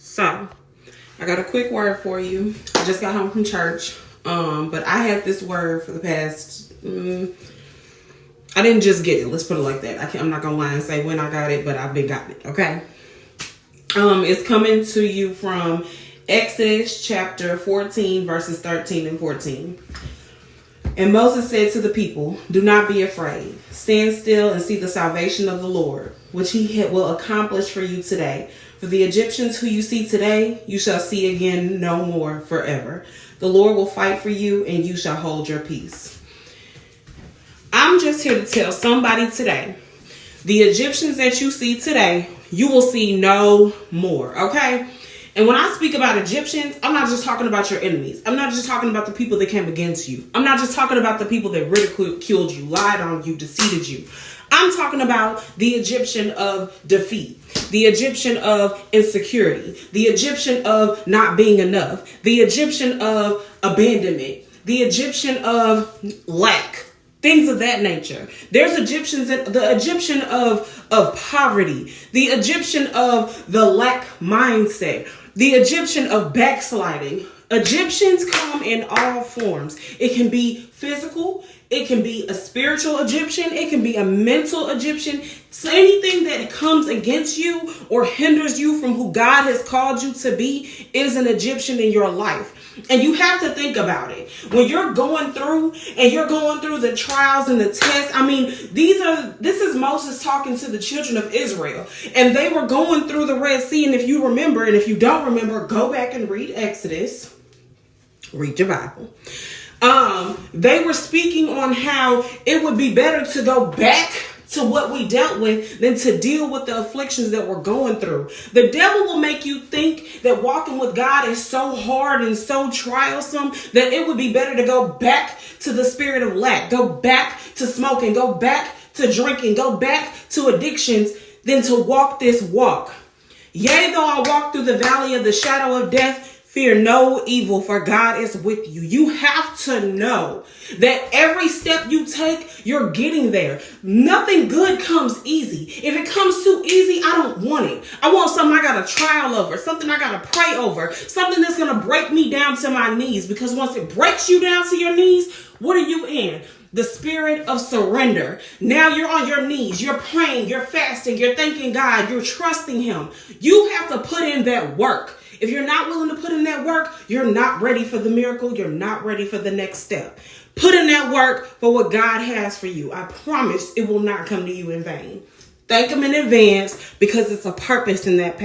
So, I got a quick word for you. I just got home from church, but I had this word for the past, I didn't just get it. Let's put it like that. I'm not going to lie and say when I got it, but I've been got it, okay? It's coming to you from Exodus chapter 14, verses 13 and 14. And Moses said to the people, "Do not be afraid. Stand still and see the salvation of the Lord, which he will accomplish for you today. For the Egyptians who you see today, you shall see again no more forever. The Lord will fight for you, and you shall hold your peace." I'm just here to tell somebody today, the Egyptians that you see today, you will see no more, okay? And when I speak about Egyptians, I'm not just talking about your enemies. I'm not just talking about the people that came against you. I'm not just talking about the people that ridiculed you, lied on you, deceived you. I'm talking about the Egyptian of defeat, the Egyptian of insecurity, the Egyptian of not being enough, the Egyptian of abandonment, the Egyptian of lack, things of that nature. There's Egyptians, the Egyptian of poverty, the Egyptian of the lack mindset, the Egyptian of backsliding. Egyptians come in all forms. It can be physical. It can be a spiritual Egyptian. It can be a mental Egyptian. So anything that comes against you or hinders you from who God has called you to be is an Egyptian in your life. And you have to think about it. When you're going through the trials and the tests, this is Moses talking to the children of Israel. And they were going through the Red Sea. And if you remember, and if you don't remember, go back and read Exodus. Read your Bible. They were speaking on how it would be better to go back to what we dealt with than to deal with the afflictions that we're going through. The devil will make you think that walking with God is so hard and so trialsome that it would be better to go back to the spirit of lack, go back to smoking, go back to drinking, go back to addictions than to walk this walk. Yea, though I walk through the valley of the shadow of death, fear no evil, for God is with you. You have to know that every step you take, you're getting there. Nothing good comes easy. If it comes too easy, I don't want it. I want something I got to trial over, something I got to pray over, something that's going to break me down to my knees. Because once it breaks you down to your knees, what are you in? The spirit of surrender. Now you're on your knees. You're praying. You're fasting. You're thanking God. You're trusting him. You have to put in that work. If you're not willing to put in that work, you're not ready for the miracle. You're not ready for the next step. Put in that work for what God has for you. I promise it will not come to you in vain. Thank him in advance because it's a purpose in that path.